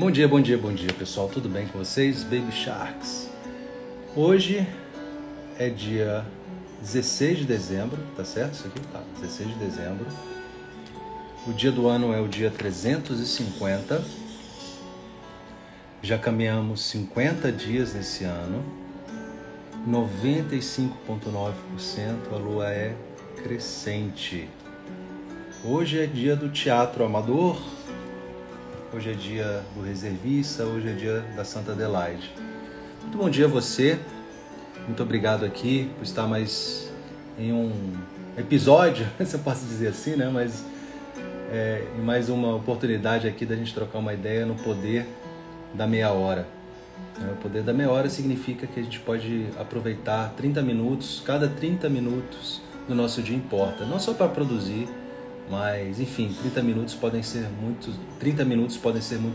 Bom dia, pessoal. Tudo bem com vocês? Baby Sharks. Hoje é dia 16 de dezembro, tá certo? Isso aqui tá, 16 de dezembro. O dia do ano é o dia 350. Já caminhamos 50 dias nesse ano. 95,9% a lua é crescente. Hoje é dia do teatro amador. Hoje é dia do reservista, hoje é dia da Santa Adelaide. Muito bom dia a você, muito obrigado aqui por estar mais em um episódio, se eu posso dizer assim, né? Mas em mais uma oportunidade aqui da gente trocar uma ideia no poder da meia hora. O poder da meia hora significa que a gente pode aproveitar 30 minutos, cada 30 minutos do nosso dia importa, não só para produzir, mas, enfim, 30 minutos podem ser muito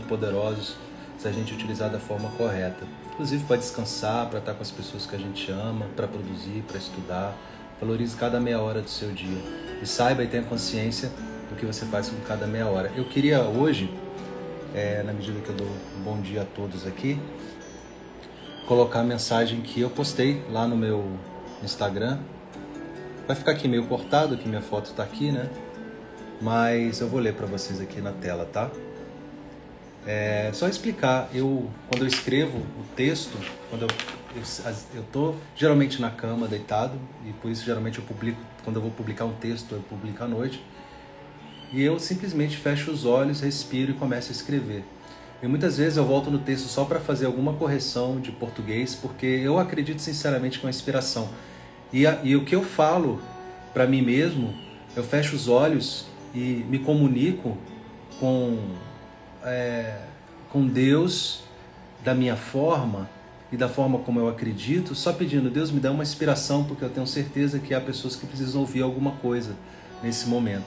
poderosos se a gente utilizar da forma correta. Inclusive para descansar, para estar com as pessoas que a gente ama, para produzir, para estudar. Valorize cada meia hora do seu dia. E saiba e tenha consciência do que você faz com cada meia hora. Eu queria hoje, na medida que eu dou um bom dia a todos aqui, colocar a mensagem que eu postei lá no meu Instagram. Vai ficar aqui meio cortado, que minha foto está aqui, né? Mas eu vou ler para vocês aqui na tela, tá? Só explicar, quando eu escrevo o texto, quando eu tô geralmente na cama, deitado, e por isso geralmente eu publico, quando eu vou publicar um texto, eu publico à noite, e eu simplesmente fecho os olhos, respiro e começo a escrever. E muitas vezes eu volto no texto só para fazer alguma correção de português, porque eu acredito sinceramente com a inspiração. E o que eu falo para mim mesmo, eu fecho os olhos e me comunico com Deus da minha forma e da forma como eu acredito, só pedindo: Deus, me dá uma inspiração, porque eu tenho certeza que há pessoas que precisam ouvir alguma coisa nesse momento.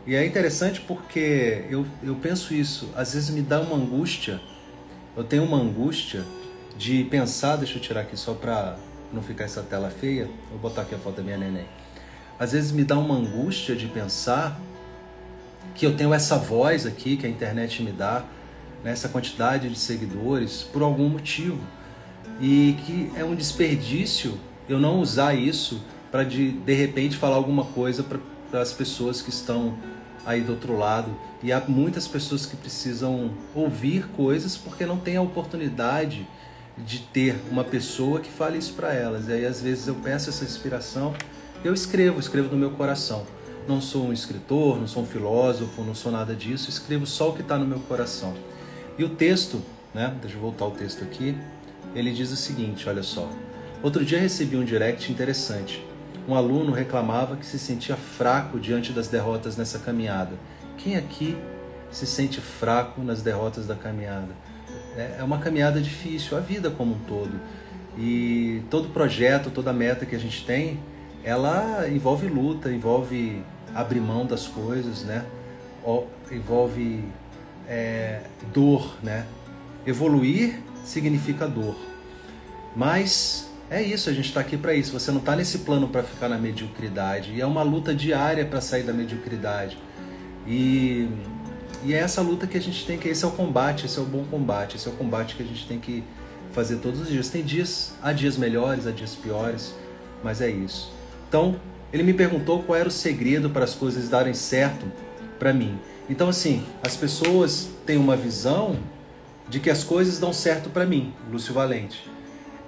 E é interessante porque eu penso isso, às vezes me dá uma angústia, eu tenho uma angústia de pensar, deixa eu tirar aqui só para não ficar essa tela feia, vou botar aqui a foto da minha neném. Às vezes me dá uma angústia de pensar que eu tenho essa voz aqui que a internet me dá, né, essa quantidade de seguidores, por algum motivo. E que é um desperdício eu não usar isso para de repente falar alguma coisa para as pessoas que estão aí do outro lado. E há muitas pessoas que precisam ouvir coisas porque não têm a oportunidade de ter uma pessoa que fale isso para elas. E aí às vezes eu peço essa inspiração, eu escrevo do meu coração. Não sou um escritor, não sou um filósofo, não sou nada disso, escrevo só o que está no meu coração. E o texto, né? Deixa eu voltar o texto aqui. Ele diz o seguinte, olha só. Outro dia recebi um direct interessante. Um aluno reclamava que se sentia fraco diante das derrotas nessa caminhada. Quem aqui se sente fraco nas derrotas da caminhada? É uma caminhada difícil, a vida como um todo. E todo projeto, toda meta que a gente tem, ela envolve luta, envolve abrir mão das coisas, né? Envolve dor, né? Evoluir significa dor. Mas é isso, a gente está aqui para isso. Você não está nesse plano para ficar na mediocridade. E é uma luta diária para sair da mediocridade. E é essa luta que a gente tem que... Esse é o combate, esse é o bom combate. Esse é o combate que a gente tem que fazer todos os dias. Há dias melhores, há dias piores, mas é isso. Então, ele me perguntou qual era o segredo para as coisas darem certo para mim. Então, assim, as pessoas têm uma visão de que as coisas dão certo para mim, Lúcio Valente.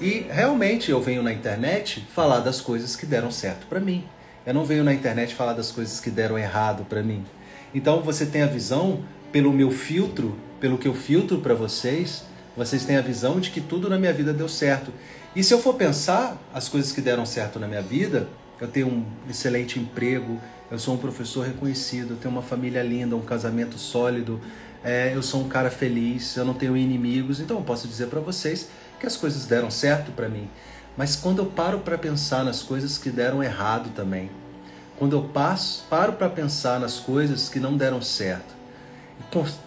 E realmente eu venho na internet falar das coisas que deram certo para mim. Eu não venho na internet falar das coisas que deram errado para mim. Então, você tem a visão, pelo meu filtro, pelo que eu filtro para vocês têm a visão de que tudo na minha vida deu certo. E se eu for pensar as coisas que deram certo na minha vida, eu tenho um excelente emprego, eu sou um professor reconhecido, eu tenho uma família linda, um casamento sólido, eu sou um cara feliz, eu não tenho inimigos, então eu posso dizer para vocês que as coisas deram certo para mim. Mas quando eu paro para pensar nas coisas que deram errado também, quando eu paro para pensar nas coisas que não deram certo,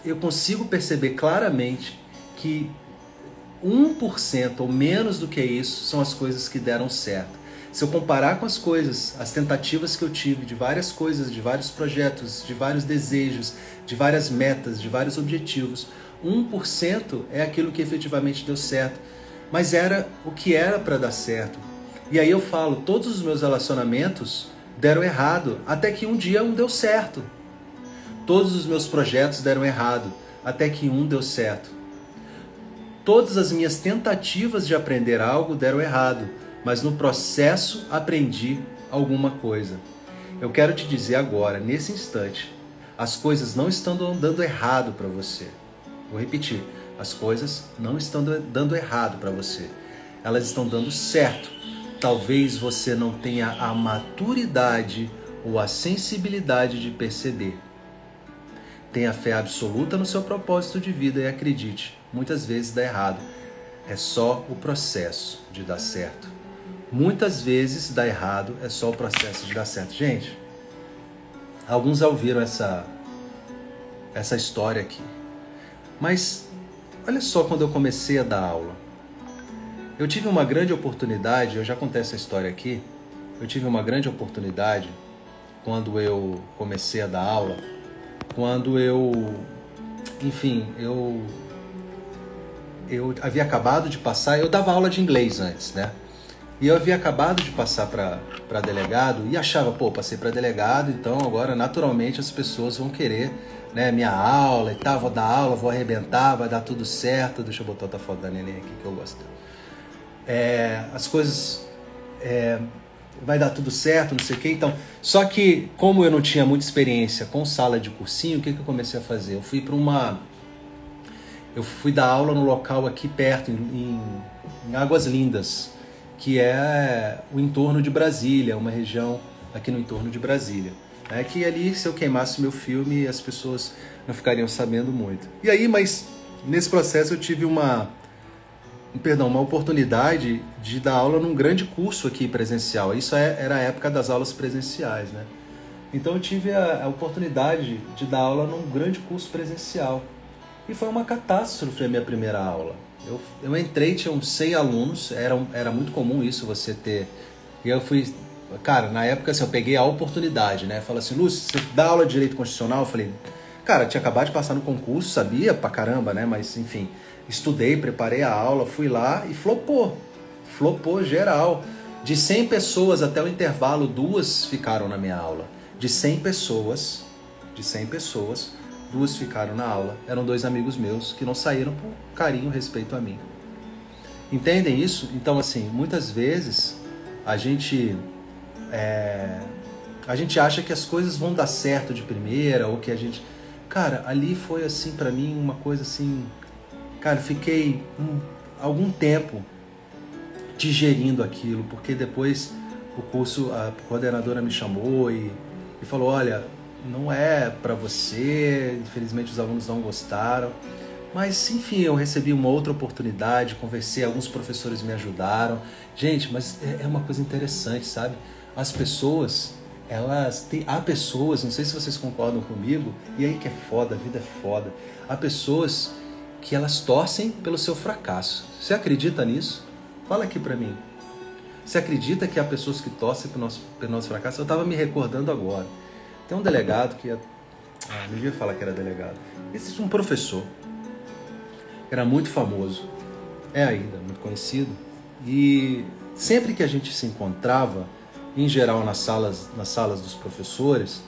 eu consigo perceber claramente que 1% ou menos do que isso são as coisas que deram certo. Se eu comparar com as coisas, as tentativas que eu tive de várias coisas, de vários projetos, de vários desejos, de várias metas, de vários objetivos, 1% é aquilo que efetivamente deu certo. Mas era o que era para dar certo. E aí eu falo, todos os meus relacionamentos deram errado, até que um dia um deu certo. Todos os meus projetos deram errado, até que um deu certo. Todas as minhas tentativas de aprender algo deram errado, mas no processo aprendi alguma coisa. Eu quero te dizer agora, nesse instante, as coisas não estão dando errado para você. Vou repetir, as coisas não estão dando errado para você. Elas estão dando certo. Talvez você não tenha a maturidade ou a sensibilidade de perceber. Tenha fé absoluta no seu propósito de vida e acredite, muitas vezes dá errado. É só o processo de dar certo. Muitas vezes dá errado, é só o processo de dar certo. Gente, alguns já ouviram essa história aqui. Mas olha só, quando eu comecei a dar aula, eu tive uma grande oportunidade, eu já contei essa história aqui, eu tive uma grande oportunidade quando eu comecei a dar aula, quando eu havia acabado de passar, eu dava aula de inglês antes, né? E eu havia acabado de passar para delegado e achava, passei para delegado, então agora naturalmente as pessoas vão querer, né, minha aula e tal, vou dar aula, vou arrebentar, vai dar tudo certo. Deixa eu botar outra foto da neném aqui que eu gosto. As coisas... vai dar tudo certo, não sei o quê. Então, só que, como eu não tinha muita experiência com sala de cursinho, o que eu comecei a fazer? Eu fui dar aula no local aqui perto, em Águas Lindas, que é o entorno de Brasília, uma região aqui no entorno de Brasília. É que ali, se eu queimasse meu filme, as pessoas não ficariam sabendo muito. E aí, mas nesse processo eu tive uma oportunidade de dar aula num grande curso aqui presencial. Isso era a época das aulas presenciais, né? Então eu tive a oportunidade de dar aula num grande curso presencial. E foi uma catástrofe a minha primeira aula. Eu entrei, tinha uns 100 alunos, era muito comum isso, você ter... E eu fui... Cara, na época assim, eu peguei a oportunidade, né? Falei assim, Lúcio, você dá aula de Direito Constitucional? Eu falei, cara, tinha acabado de passar no concurso, sabia pra caramba, né? Mas, enfim, estudei, preparei a aula, fui lá e flopou. Flopou geral. De 100 pessoas até o intervalo, 2 ficaram na minha aula. De 100 pessoas, 2 ficaram na aula. Eram 2 amigos meus que não saíram por carinho e respeito a mim. Entendem isso? Então, assim, muitas vezes a gente acha que as coisas vão dar certo de primeira, ou que a gente... Cara, ali foi assim pra mim uma coisa assim... Cara, fiquei algum tempo digerindo aquilo, porque depois o curso, a coordenadora me chamou e falou, olha, não é pra você, infelizmente os alunos não gostaram, mas enfim, eu recebi uma outra oportunidade, conversei, alguns professores me ajudaram. Gente, mas é uma coisa interessante, sabe? As pessoas, há pessoas, não sei se vocês concordam comigo, e aí que é foda, a vida é foda, há pessoas que elas torcem pelo seu fracasso. Você acredita nisso? Fala aqui pra mim. Você acredita que há pessoas que torcem pelo nosso fracasso? Eu estava me recordando agora. Tem um delegado que... não devia falar que era delegado. Existe um professor, que era muito famoso, é ainda muito conhecido, e sempre que a gente se encontrava, em geral nas salas dos professores,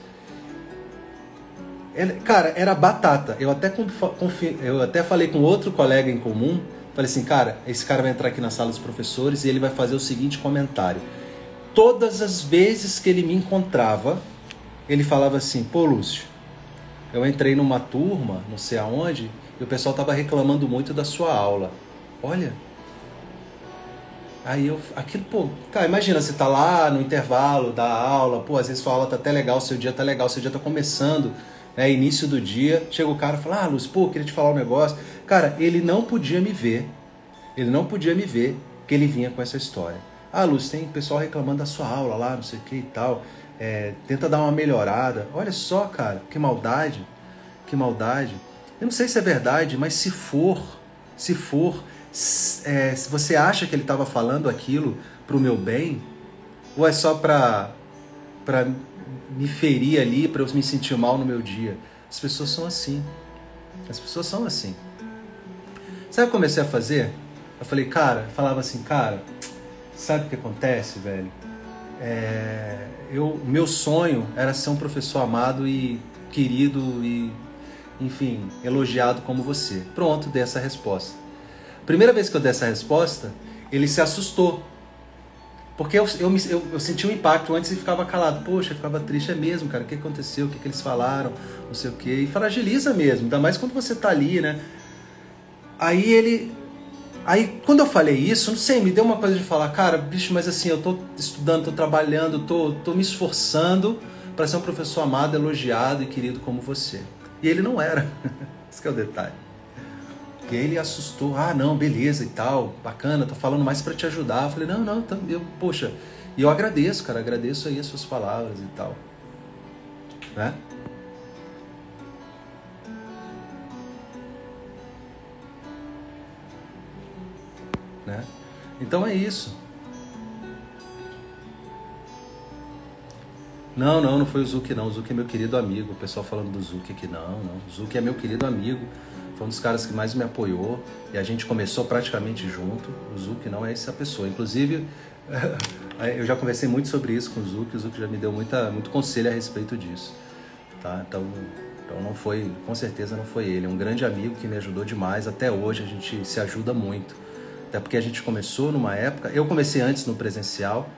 cara, era batata. Eu até falei com outro colega em comum, falei assim, cara, esse cara vai entrar aqui na sala dos professores e ele vai fazer o seguinte comentário. Todas as vezes que ele me encontrava, ele falava assim, pô, Lúcio, eu entrei numa turma, não sei aonde, e o pessoal estava reclamando muito da sua aula. Olha... Aí cara, imagina, você tá lá no intervalo da aula, às vezes sua aula tá até legal, seu dia tá legal, seu dia tá começando, início do dia, chega o cara e fala, Lúcio, queria te falar um negócio. Cara, ele não podia me ver que ele vinha com essa história. Lúcio, tem pessoal reclamando da sua aula lá, não sei o que e tal, tenta dar uma melhorada. Olha só, cara, que maldade. Eu não sei se é verdade, mas se você acha que ele estava falando aquilo para o meu bem, Ou é só para me ferir ali, para eu me sentir mal no meu dia? As pessoas são assim. As pessoas são assim. Sabe o que eu comecei a fazer? Eu falei, falava assim, sabe o que acontece, velho? Meu sonho era ser um professor amado e querido e, enfim, elogiado como você. Pronto, dei essa resposta. Primeira vez que eu dei essa resposta, ele se assustou. Porque eu senti um impacto antes e ficava calado. Poxa, eu ficava triste, é mesmo, cara, o que aconteceu, o que eles falaram, não sei o quê. E fragiliza mesmo, ainda mais quando você tá ali, né? Aí quando eu falei isso, não sei, me deu uma coisa de falar, cara, bicho, mas assim, eu tô estudando, tô trabalhando, tô me esforçando para ser um professor amado, elogiado e querido como você. E ele não era. Esse que é o detalhe. E ele assustou, não, beleza e tal, bacana, tô falando mais para te ajudar. Eu falei, não, poxa, e eu agradeço, cara, agradeço aí as suas palavras e tal. Né? Né? Então é isso. Não foi o Zuki não. O Zuki é meu querido amigo. O pessoal falando do Zuki aqui, não. O Zuki é meu querido amigo. Foi um dos caras que mais me apoiou. E a gente começou praticamente junto. O Zuki não é essa pessoa. Inclusive, eu já conversei muito sobre isso com o Zuki. O Zuki já me deu muito conselho a respeito disso. Tá? Então não foi, com certeza não foi ele. É um grande amigo que me ajudou demais. Até hoje a gente se ajuda muito. Até porque a gente começou numa época... Eu comecei antes no presencial.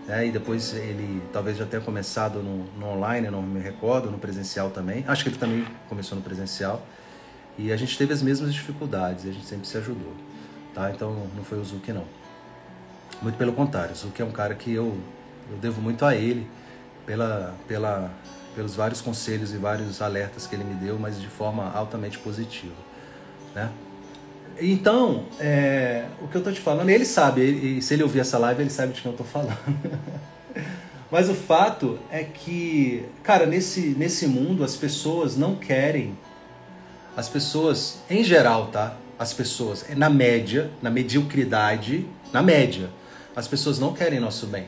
E depois ele talvez já tenha começado no online, não me recordo, no presencial também. Acho que ele também começou no presencial. E a gente teve as mesmas dificuldades, e a gente sempre se ajudou. Tá? Então não foi o Zuki, não. Muito pelo contrário, o Zuki é um cara que eu devo muito a ele, pelos vários conselhos e vários alertas que ele me deu, mas de forma altamente positiva. Né? Então, o que eu tô te falando, ele sabe, se ele ouvir essa live, ele sabe de quem eu tô falando. Mas o fato é que, cara, nesse mundo as pessoas não querem, as pessoas, em geral, tá? As pessoas, na média, na mediocridade, na média, as pessoas não querem nosso bem.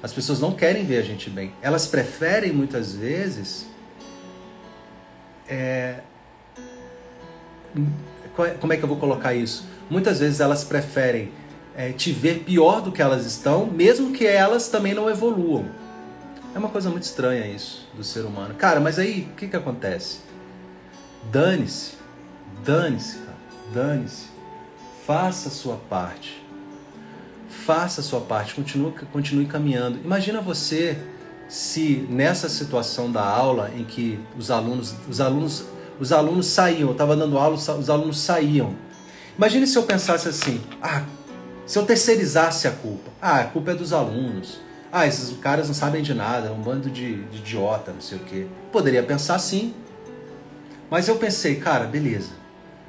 As pessoas não querem ver a gente bem. Elas preferem, muitas vezes, como é que eu vou colocar isso? Muitas vezes elas preferem te ver pior do que elas estão, mesmo que elas também não evoluam. É uma coisa muito estranha isso do ser humano. Cara, mas aí o que acontece? Dane-se, cara, dane-se. Faça a sua parte. Faça a sua parte, continue caminhando. Imagina você se nessa situação da aula em que os alunos saíam, eu estava dando aula, os alunos saíam. Imagine se eu pensasse assim, se eu terceirizasse a culpa. A culpa é dos alunos. Esses caras não sabem de nada, é um bando de idiota, não sei o quê. Poderia pensar assim. Mas eu pensei, cara, beleza.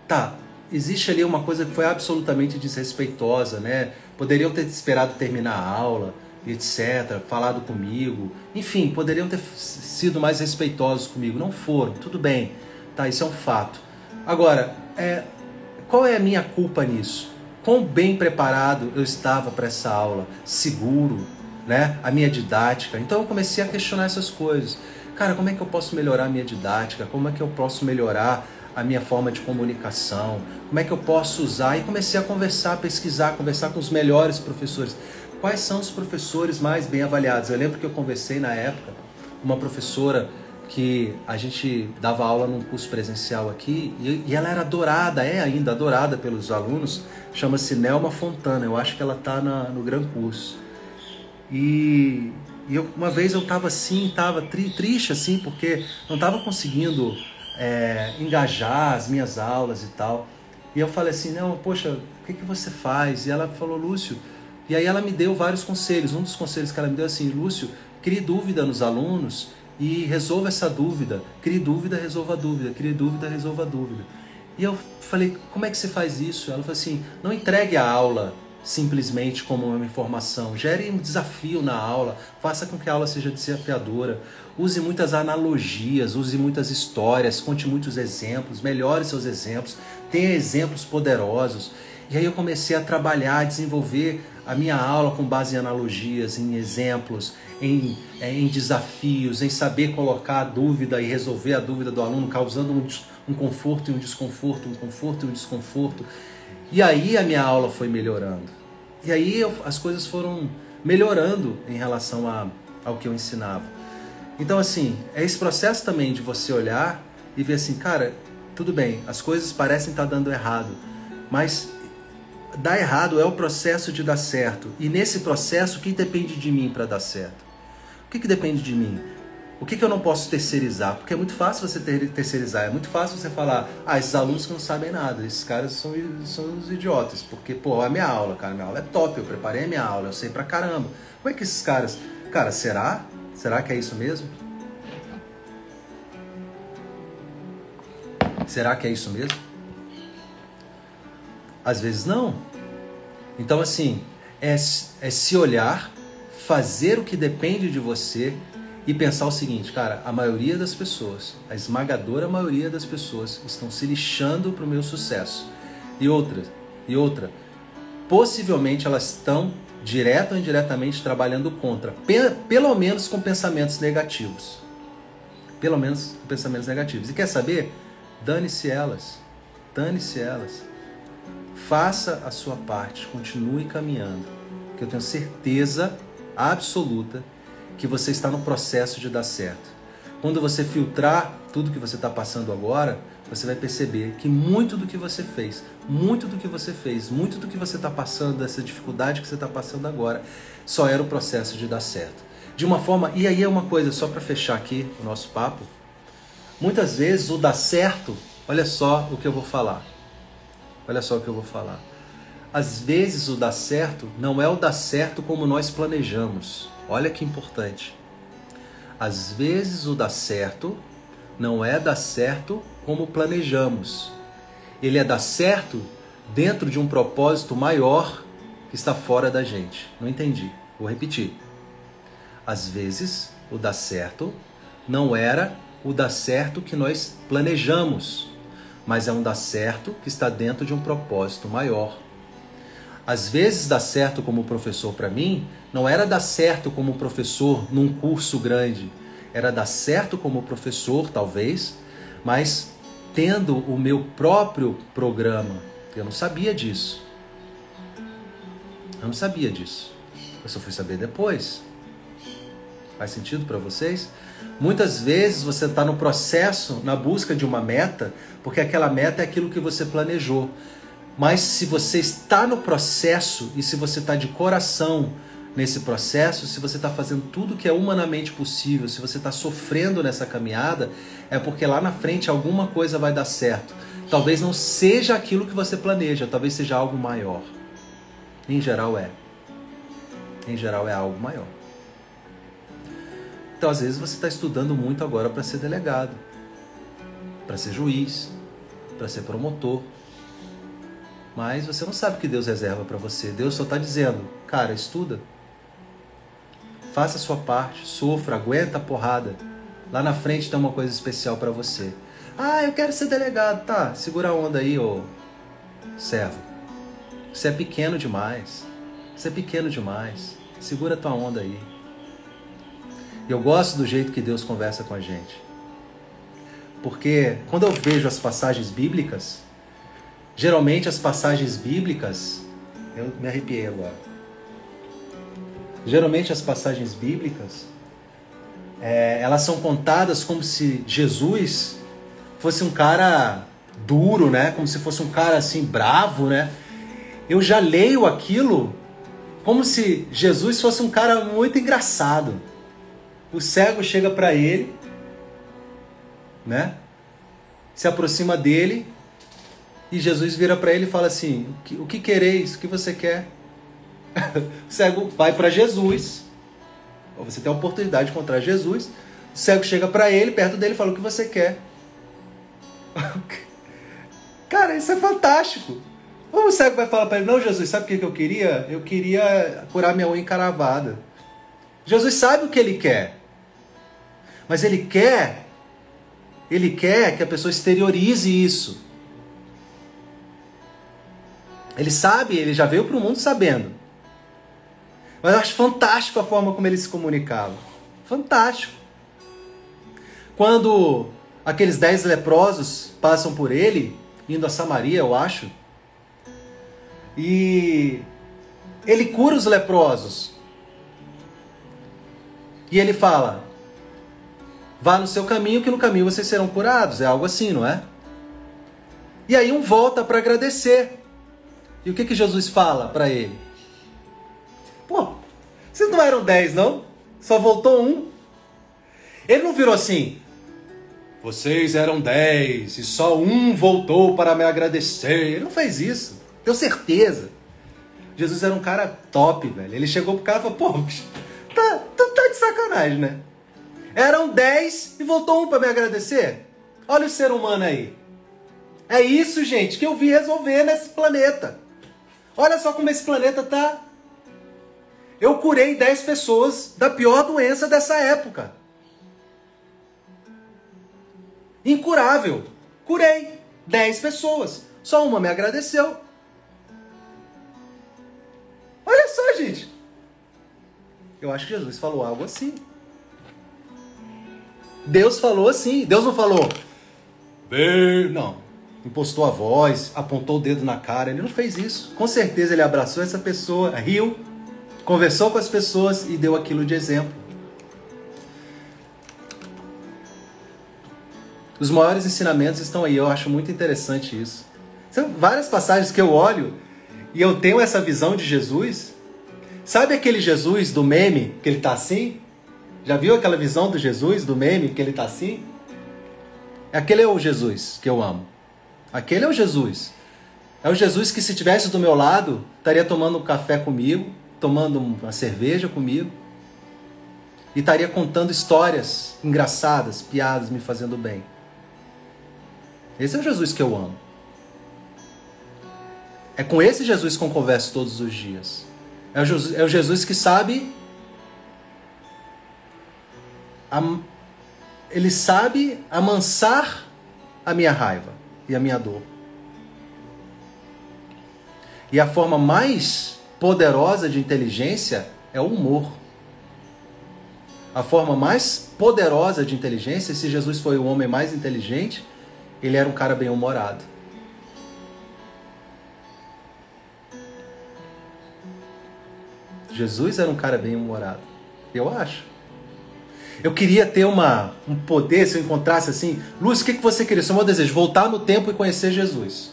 Tá, existe ali uma coisa que foi absolutamente desrespeitosa, né? Poderiam ter esperado terminar a aula, etc., falado comigo. Enfim, poderiam ter sido mais respeitosos comigo. Não foram, tudo bem. Tá, isso é um fato. Agora, qual é a minha culpa nisso? Quão bem preparado eu estava para essa aula? Seguro, né? A minha didática. Então eu comecei a questionar essas coisas. Cara, como é que eu posso melhorar a minha didática? Como é que eu posso melhorar a minha forma de comunicação? Como é que eu posso usar? E comecei a conversar, pesquisar, conversar com os melhores professores. Quais são os professores mais bem avaliados? Eu lembro que eu conversei na época com uma professora que a gente dava aula num curso presencial aqui e ela era adorada, ainda adorada pelos alunos, chama-se Nelma Fontana, eu acho que ela está no Gran Curso. E uma vez eu estava assim, triste assim, porque não estava conseguindo engajar as minhas aulas e tal. E eu falei assim, não, poxa, o que você faz? E ela falou, Lúcio, e aí ela me deu vários conselhos. Um dos conselhos que ela me deu é assim, Lúcio, crie dúvida nos alunos e resolva essa dúvida. Crie dúvida, resolva a dúvida. Crie dúvida, resolva a dúvida. E eu falei, como é que você faz isso? Ela falou assim, não entregue a aula simplesmente como uma informação. Gere um desafio na aula, faça com que a aula seja desafiadora. Use muitas analogias, use muitas histórias, conte muitos exemplos, melhore seus exemplos, tenha exemplos poderosos. E aí eu comecei a trabalhar, a desenvolver a minha aula com base em analogias, em exemplos, em desafios, em saber colocar a dúvida e resolver a dúvida do aluno, causando um conforto e um desconforto, um conforto e um desconforto. E aí a minha aula foi melhorando. E aí as coisas foram melhorando em relação ao que eu ensinava. Então, assim, é esse processo também de você olhar e ver assim, cara, tudo bem, as coisas parecem estar dando errado, mas dar errado é o processo de dar certo. E nesse processo, o que depende de mim para dar certo? O que depende de mim? O que eu não posso terceirizar? Porque é muito fácil você terceirizar, é muito fácil você falar, esses alunos que não sabem nada, esses caras são os idiotas, porque, pô, é a minha aula, cara, minha aula é top, eu preparei a minha aula, eu sei pra caramba. Como é que esses caras... Cara, será? Será que é isso mesmo? Será que é isso mesmo? Às vezes não. Então, assim, é se olhar, fazer o que depende de você e pensar o seguinte, cara, a maioria das pessoas, a esmagadora maioria das pessoas estão se lixando para o meu sucesso. E outra, possivelmente elas estão direto ou indiretamente trabalhando contra, pelo menos com pensamentos negativos. Pelo menos com pensamentos negativos. E quer saber? Dane-se elas. Dane-se elas. Faça a sua parte, continue caminhando, que eu tenho certeza absoluta que você está no processo de dar certo. Quando você filtrar tudo que você está passando agora, você vai perceber que muito do que você fez, muito do que você está passando, essa dificuldade que você está passando agora, só era o processo de dar certo. De uma forma, e aí é uma coisa, só para fechar aqui o nosso papo, muitas vezes o dar certo, olha só o que eu vou falar. Olha só o que eu vou falar. Às vezes o dar certo não é o dar certo como nós planejamos. Olha que importante. Às vezes o dar certo não é dar certo como planejamos. Ele é dar certo dentro de um propósito maior que está fora da gente. Não entendi. Vou repetir. Às vezes o dar certo não era o dar certo que nós planejamos, mas é um dar certo que está dentro de um propósito maior. Às vezes dar certo como professor para mim não era dar certo como professor num curso grande, era dar certo como professor talvez, mas tendo o meu próprio programa. Eu não sabia disso. Eu só fui saber depois. Faz sentido para vocês? Muitas vezes você está no processo, na busca de uma meta, porque aquela meta é aquilo que você planejou. Mas se você está no processo e se você está de coração nesse processo, se você está fazendo tudo que é humanamente possível, se você está sofrendo nessa caminhada, é porque lá na frente alguma coisa vai dar certo. Talvez não seja aquilo que você planeja, talvez seja algo maior. Em geral é. Em geral é algo maior. Então, às vezes, você está estudando muito agora para ser delegado, para ser juiz, para ser promotor. Mas você não sabe o que Deus reserva para você. Deus só está dizendo, cara, estuda. Faça a sua parte, sofra, aguenta a porrada. Lá na frente tem uma coisa especial para você. Eu quero ser delegado. Tá, segura a onda aí, ô servo. Você é pequeno demais. Segura a tua onda aí. E eu gosto do jeito que Deus conversa com a gente. Porque quando eu vejo as passagens bíblicas, geralmente as passagens bíblicas... Eu me arrepiei agora. Geralmente as passagens bíblicas, elas são contadas como se Jesus fosse um cara duro, né? Como se fosse um cara assim bravo, né? Eu já leio aquilo como se Jesus fosse um cara muito engraçado. O cego chega para ele, né? Se aproxima dele e Jesus vira para ele e fala assim, o que quereis? O que você quer? O cego vai para Jesus. Você tem a oportunidade de encontrar Jesus. O cego chega para ele, perto dele, e fala o que você quer. Cara, isso é fantástico. O cego vai falar para ele, não, Jesus, sabe o que eu queria? Eu queria curar minha unha encaravada. Jesus sabe o que ele quer. Mas ele quer que a pessoa exteriorize isso. Ele sabe, ele já veio para o mundo sabendo. Mas eu acho fantástico a forma como ele se comunicava. Fantástico. Quando aqueles 10 leprosos passam por ele, indo a Samaria, eu acho, e ele cura os leprosos. E ele fala: vá no seu caminho, que no caminho vocês serão curados. É algo assim, não é? E aí um volta para agradecer. E o que Jesus fala para ele? Pô, vocês não eram 10, não? Só voltou um. Ele não virou assim: vocês eram 10 e só um voltou para me agradecer. Ele não fez isso. Tenho certeza. Jesus era um cara top, velho. Ele chegou pro cara e falou: pô, tu tá de sacanagem, né? Eram 10 e voltou um para me agradecer? Olha o ser humano aí. É isso, gente, que eu vim resolver nesse planeta. Olha só como esse planeta tá. Eu curei 10 pessoas da pior doença dessa época. Incurável. Curei 10 pessoas. Só uma me agradeceu. Olha só, gente. Eu acho que Jesus falou algo assim. Deus falou assim. Deus não falou: não. Impostou a voz, apontou o dedo na cara. Ele não fez isso. Com certeza ele abraçou essa pessoa, riu, conversou com as pessoas e deu aquilo de exemplo. Os maiores ensinamentos estão aí. Eu acho muito interessante isso. São várias passagens que eu olho e eu tenho essa visão de Jesus. Sabe aquele Jesus do meme que ele tá assim? Já viu aquela visão do Jesus do meme que ele tá assim? Aquele é o Jesus que eu amo. Aquele é o Jesus. É o Jesus que, se estivesse do meu lado, estaria tomando um café comigo, tomando uma cerveja comigo e estaria contando histórias engraçadas, piadas, me fazendo bem. Esse é o Jesus que eu amo. É com esse Jesus que eu converso todos os dias. É o Jesus que sabe... Ele sabe amansar a minha raiva e a minha dor. E a forma mais poderosa de inteligência é o humor. A forma mais poderosa de inteligência, se Jesus foi o homem mais inteligente, ele era um cara bem-humorado. Jesus era um cara bem-humorado. Eu acho. Eu queria ter um poder, se eu encontrasse assim... Lúcio, o que você queria? Seu maior desejo: voltar no tempo e conhecer Jesus.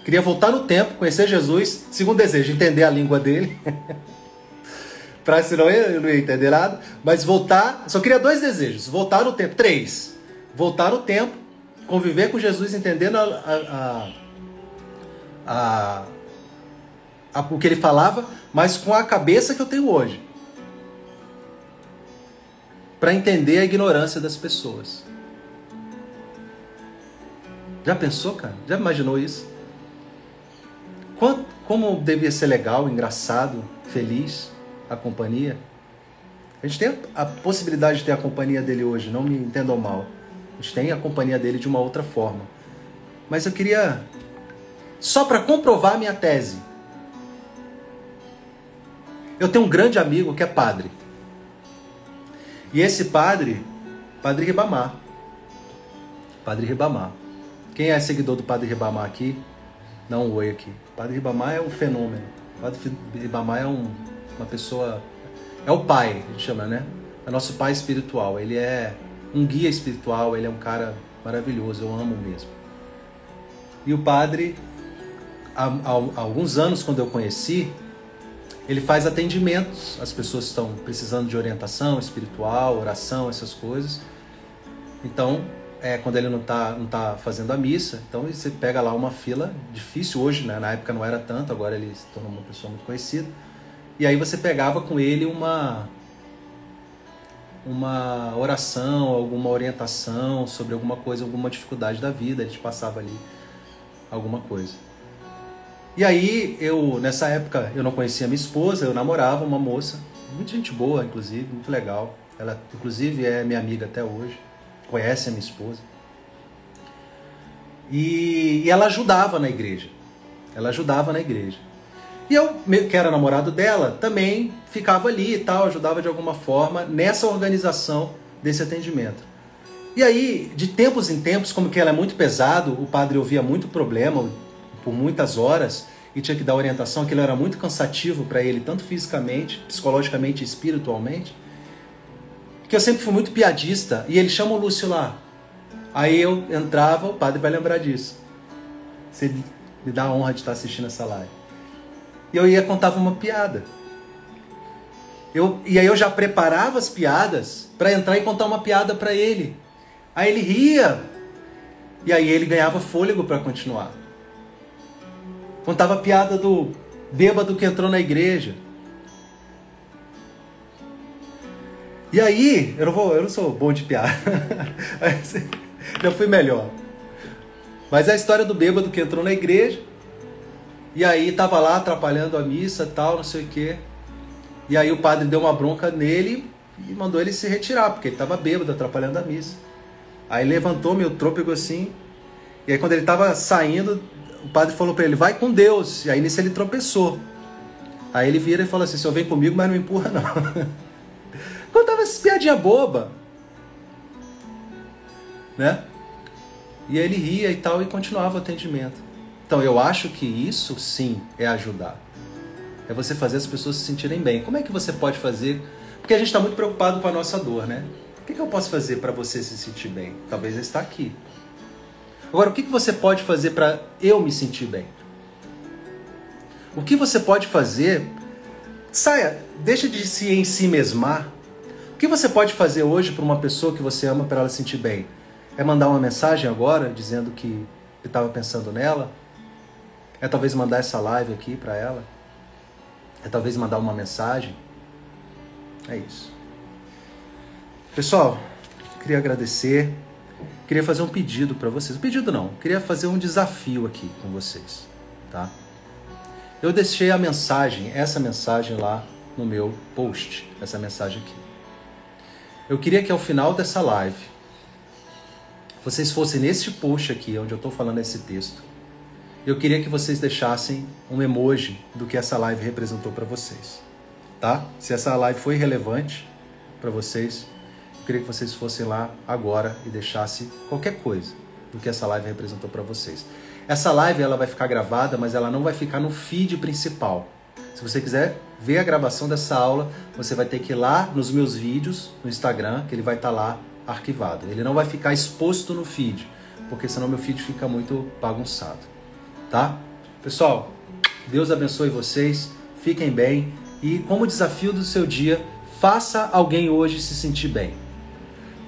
Queria voltar no tempo, conhecer Jesus. Segundo desejo, entender a língua dele. Pra senão eu não ia entender nada. Mas voltar... Só queria 2 desejos. Voltar no tempo. 3. Voltar no tempo, conviver com Jesus, entendendo o que ele falava, mas com a cabeça que eu tenho hoje. Para entender a ignorância das pessoas. Já pensou, cara? Já imaginou isso? Como devia ser legal, engraçado, feliz a companhia? A gente tem a possibilidade de ter a companhia dele hoje, não me entendam mal. A gente tem a companhia dele de uma outra forma. Mas eu queria, só para comprovar a minha tese. Eu tenho um grande amigo que é padre. E esse padre Ribamar. Padre Ribamar. Quem é seguidor do Padre Ribamar aqui? Dá um oi aqui. Padre Ribamar é um fenômeno. Padre Ribamar é uma pessoa... É o pai, a gente chama, né? É nosso pai espiritual. Ele é um guia espiritual, ele é um cara maravilhoso, eu amo mesmo. E o padre, há alguns anos, quando eu conheci, ele faz atendimentos. As pessoas estão precisando de orientação espiritual, oração, essas coisas. Então, quando ele não tá fazendo a missa, então você pega lá uma fila difícil hoje, né? Na época não era tanto, agora ele se tornou uma pessoa muito conhecida. E aí você pegava com ele uma oração, alguma orientação sobre alguma coisa, alguma dificuldade da vida, ele te passava ali alguma coisa. E aí, nessa época, eu não conhecia minha esposa, eu namorava uma moça, muito gente boa, inclusive, muito legal. Ela, inclusive, é minha amiga até hoje, conhece a minha esposa. E ela ajudava na igreja. E eu, que era namorado dela, também ficava ali e tal, ajudava de alguma forma nessa organização desse atendimento. E aí, de tempos em tempos, como que ela é muito pesado, o padre ouvia muito problema por muitas horas e tinha que dar orientação, aquilo era muito cansativo para ele, tanto fisicamente, psicologicamente e espiritualmente, que eu sempre fui muito piadista, e ele chama o Lúcio lá. Aí eu entrava, o padre vai lembrar disso. Você me dá a honra de estar assistindo essa live. E eu ia contava uma piada. E aí eu já preparava as piadas para entrar e contar uma piada para ele. Aí ele ria. E aí ele ganhava fôlego para continuar. Contava a piada do bêbado que entrou na igreja. E aí, eu não sou bom de piada. Já fui melhor. Mas é a história do bêbado que entrou na igreja. E aí tava lá atrapalhando a missa, tal, não sei o quê. E aí o padre deu uma bronca nele e mandou ele se retirar, porque ele tava bêbado, atrapalhando a missa. Aí levantou meu trôpego assim. E aí quando ele tava saindo, o padre falou para ele, vai com Deus. E aí nisso ele tropeçou. Aí ele vira e fala assim, o senhor vem comigo, mas não empurra não. Contava essas piadinhas boba, né? E ele ria e tal, e continuava o atendimento. Então eu acho que isso sim é ajudar. É você fazer as pessoas se sentirem bem. Como é que você pode fazer? Porque a gente está muito preocupado com a nossa dor, né? O que eu posso fazer para você se sentir bem? Talvez estar aqui. Agora, o que você pode fazer para eu me sentir bem? O que você pode fazer? Saia, deixa de se ensimesmar. O que você pode fazer hoje para uma pessoa que você ama para ela se sentir bem? É mandar uma mensagem agora dizendo que estava pensando nela? É talvez mandar essa live aqui para ela? É talvez mandar uma mensagem? É isso. Pessoal, queria agradecer. Queria fazer um pedido para vocês. Um pedido não, queria fazer um desafio aqui com vocês, tá? Eu deixei a mensagem, essa mensagem lá no meu post, essa mensagem aqui. Eu queria que ao final dessa live, vocês fossem nesse post aqui, onde eu estou falando esse texto, eu queria que vocês deixassem um emoji do que essa live representou para vocês, tá? Se essa live foi relevante para vocês, eu queria que vocês fossem lá agora e deixassem qualquer coisa do que essa live representou para vocês. Essa live ela vai ficar gravada, mas ela não vai ficar no feed principal. Se você quiser ver a gravação dessa aula, você vai ter que ir lá nos meus vídeos, no Instagram, que ele vai estar lá arquivado. Ele não vai ficar exposto no feed, porque senão meu feed fica muito bagunçado, tá? Pessoal, Deus abençoe vocês, fiquem bem e como desafio do seu dia, faça alguém hoje se sentir bem.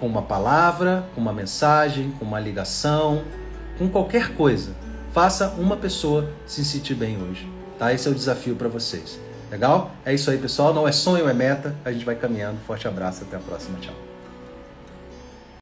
Com uma palavra, com uma mensagem, com uma ligação, com qualquer coisa. Faça uma pessoa se sentir bem hoje. Tá? Esse é o desafio para vocês. Legal? É isso aí, pessoal. Não é sonho, é meta. A gente vai caminhando. Forte abraço. Até a próxima. Tchau.